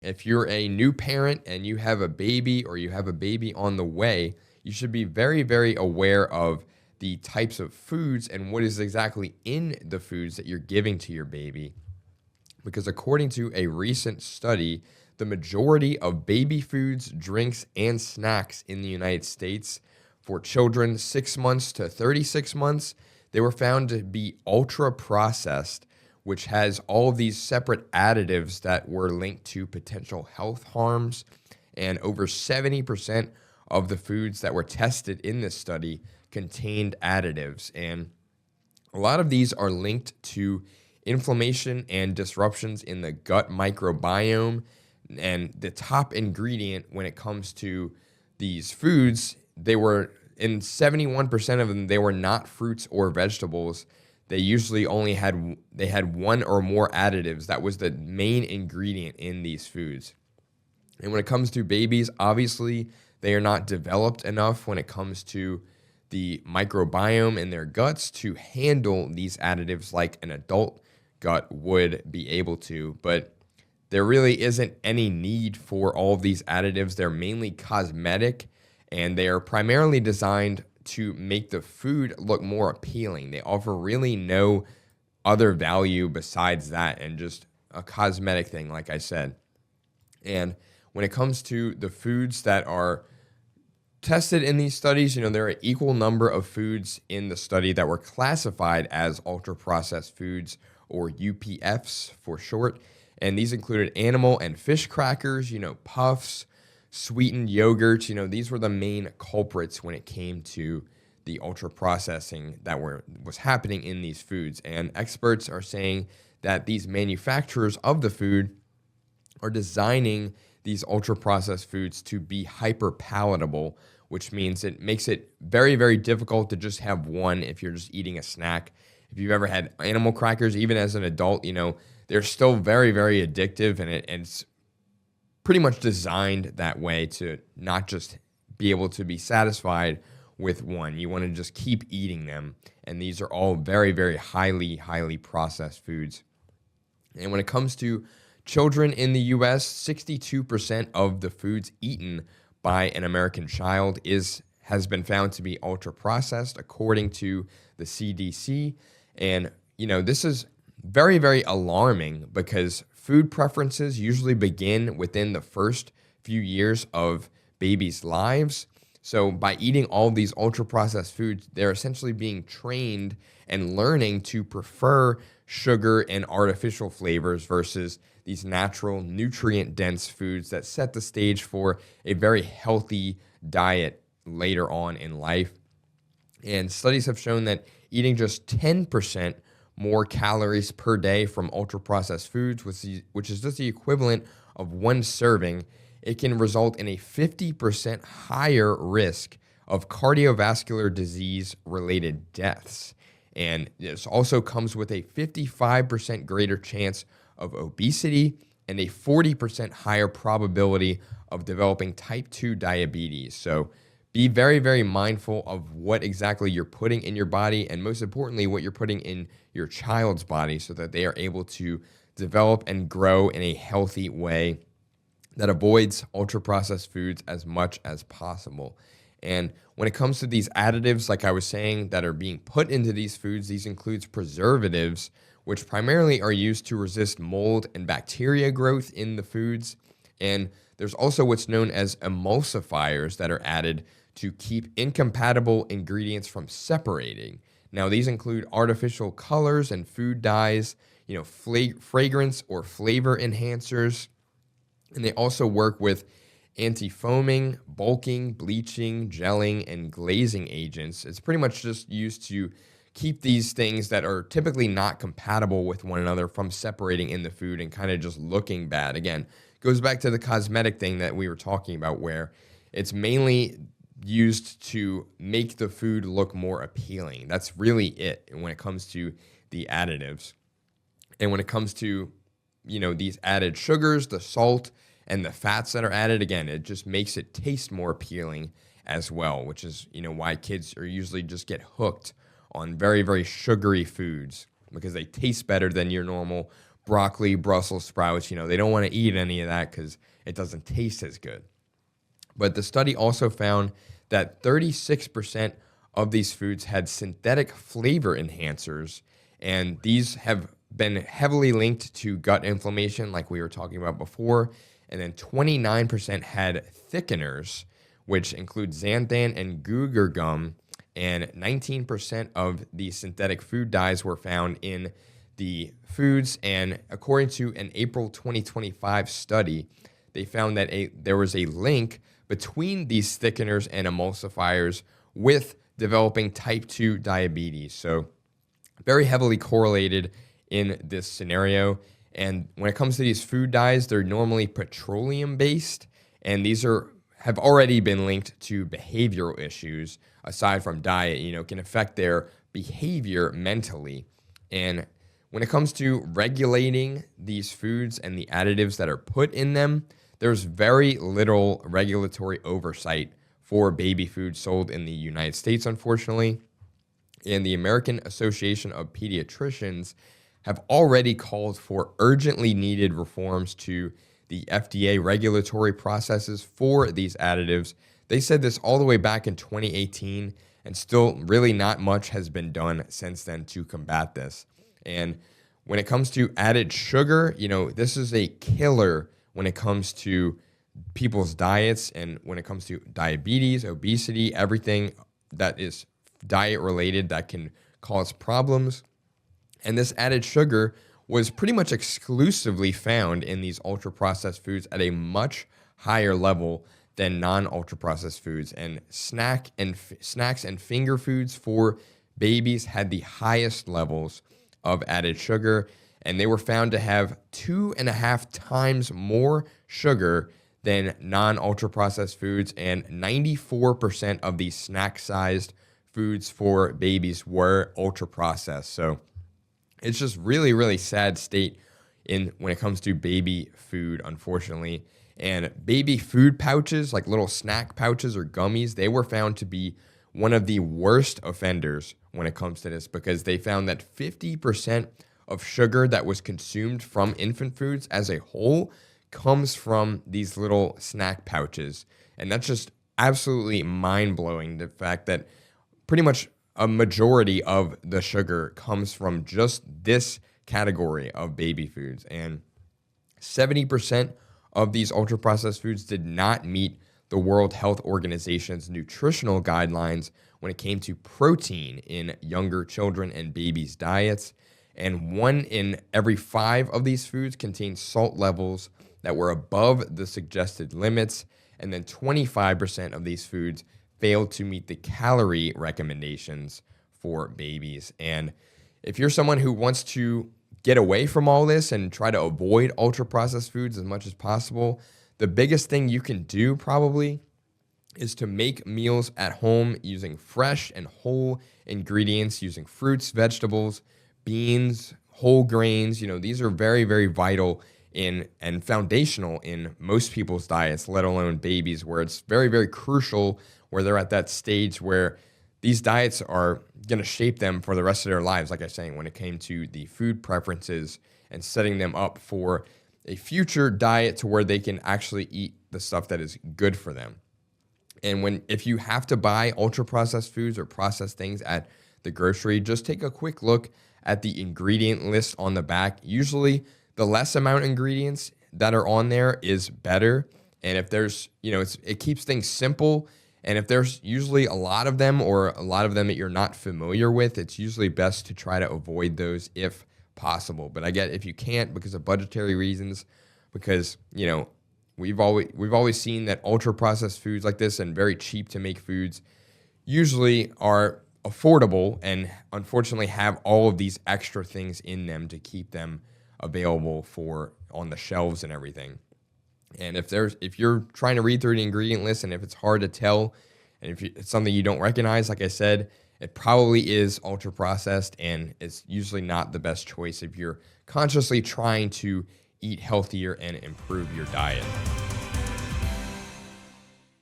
If you're a new parent and you have a baby or you have a baby on the way, you should be very, very aware of the types of foods and what is exactly in the foods that you're giving to your baby. Because according to a recent study, the majority of baby foods, drinks, and snacks in the United States for children 6 months to 36 months, they were found to be ultra processed, which has all of these separate additives that were linked to potential health harms. And over 70% of the foods that were tested in this study contained additives. And a lot of these are linked to inflammation and disruptions in the gut microbiome. And the top ingredient when it comes to these foods, they were in 71% of them, they were not fruits or vegetables. They usually only had one or more additives. That was the main ingredient in these foods. And when it comes to babies, obviously they are not developed enough when it comes to the microbiome in their guts to handle these additives like an adult gut would be able to. But there really isn't any need for all of these additives. They're mainly cosmetic, and they are primarily designed to make the food look more appealing. They offer really no other value besides that, and just a cosmetic thing, like I said. And when it comes to the foods that are tested in these studies, there are an equal number of foods in the study that were classified as ultra-processed foods, or UPFs for short. And these included animal and fish crackers, puffs, sweetened yogurts. These were the main culprits when it came to the ultra processing that was happening in these foods. And experts are saying that these manufacturers of the food are designing these ultra processed foods to be hyper palatable, which means it makes it very, very difficult to just have one if you're just eating a snack. If you've ever had animal crackers, even as an adult, they're still very, very addictive, and it's pretty much designed that way to not just be able to be satisfied with one. You want to just keep eating them. And these are all very, very highly, highly processed foods. And when it comes to children in the U.S., 62% of the foods eaten by an American child has been found to be ultra processed, according to the CDC. And, this is very, very alarming because food preferences usually begin within the first few years of babies' lives. So by eating all of these ultra-processed foods, they're essentially being trained and learning to prefer sugar and artificial flavors versus these natural, nutrient-dense foods that set the stage for a very healthy diet later on in life. And studies have shown that eating just 10% more calories per day from ultra-processed foods, which is just the equivalent of one serving, it can result in a 50% higher risk of cardiovascular disease-related deaths. And this also comes with a 55% greater chance of obesity and a 40% higher probability of developing type 2 diabetes. So be very, very mindful of what exactly you're putting in your body, and most importantly, what you're putting in your child's body, so that they are able to develop and grow in a healthy way that avoids ultra-processed foods as much as possible. And when it comes to these additives, like I was saying, that are being put into these foods, these includes preservatives, which primarily are used to resist mold and bacteria growth in the foods. And there's also what's known as emulsifiers that are added to keep incompatible ingredients from separating. Now, these include artificial colors and food dyes, fragrance or flavor enhancers. And they also work with anti-foaming, bulking, bleaching, gelling, and glazing agents. It's pretty much just used to keep these things that are typically not compatible with one another from separating in the food and kind of just looking bad. Again, goes back to the cosmetic thing that we were talking about, where it's mainly used to make the food look more appealing. That's really it when it comes to the additives. And when it comes to, these added sugars, the salt, and the fats that are added, again, it just makes it taste more appealing as well, which is, why kids are usually just get hooked on very, very sugary foods, because they taste better than your normal broccoli, Brussels sprouts. They don't want to eat any of that because it doesn't taste as good. But the study also found that 36% of these foods had synthetic flavor enhancers, and these have been heavily linked to gut inflammation, like we were talking about before. And then 29% had thickeners, which include xanthan and guar gum, and 19% of the synthetic food dyes were found in the foods. And according to an April 2025 study, they found that there was a link between these thickeners and emulsifiers with developing type 2 diabetes. So very heavily correlated in this scenario. And when it comes to these food dyes, they're normally petroleum based, and these have already been linked to behavioral issues aside from diet, can affect their behavior mentally. And when it comes to regulating these foods and the additives that are put in them, there's very little regulatory oversight for baby food sold in the United States, unfortunately. And the American Association of Pediatricians have already called for urgently needed reforms to the FDA regulatory processes for these additives. They said this all the way back in 2018, and still really not much has been done since then to combat this. And when it comes to added sugar, this is a killer when it comes to people's diets, and when it comes to diabetes, obesity, everything that is diet related that can cause problems. And this added sugar was pretty much exclusively found in these ultra-processed foods at a much higher level than non-ultra-processed foods. And snacks and finger foods for babies had the highest levels of added sugar, and they were found to have 2.5 times more sugar than non-ultra-processed foods, and 94% of these snack-sized foods for babies were ultra-processed. So it's just really, really sad state when it comes to baby food, unfortunately. And baby food pouches, like little snack pouches or gummies, they were found to be one of the worst offenders when it comes to this, because they found that 50% of sugar that was consumed from infant foods as a whole comes from these little snack pouches. And that's just absolutely mind-blowing, the fact that pretty much a majority of the sugar comes from just this category of baby foods. And 70% of these ultra-processed foods did not meet the World Health Organization's nutritional guidelines when it came to protein in younger children and babies' diets. And 1 in every 5 of these foods contained salt levels that were above the suggested limits. And then 25% of these foods failed to meet the calorie recommendations for babies. And if you're someone who wants to get away from all this and try to avoid ultra-processed foods as much as possible, the biggest thing you can do probably is to make meals at home using fresh and whole ingredients, using fruits, vegetables, beans, whole grains. These are very, very vital and foundational in most people's diets, let alone babies, where it's very, very crucial, where they're at that stage where these diets are going to shape them for the rest of their lives, like I was saying, when it came to the food preferences and setting them up for a future diet to where they can actually eat the stuff that is good for them. And if you have to buy ultra-processed foods or processed things at the grocery, just take a quick look at the ingredient list on the back. Usually, the less amount of ingredients that are on there is better. And if there's, it keeps things simple. And if there's usually a lot of them, or a lot of them that you're not familiar with, it's usually best to try to avoid those if possible. But I get if you can't because of budgetary reasons, because, we've always seen that ultra processed foods like this and very cheap to make foods usually are affordable and unfortunately have all of these extra things in them to keep them available for on the shelves and everything. And if you're trying to read through the ingredient list and if it's hard to tell, and if it's something you don't recognize, like I said, it probably is ultra processed, and it's usually not the best choice if you're consciously trying to eat healthier and improve your diet.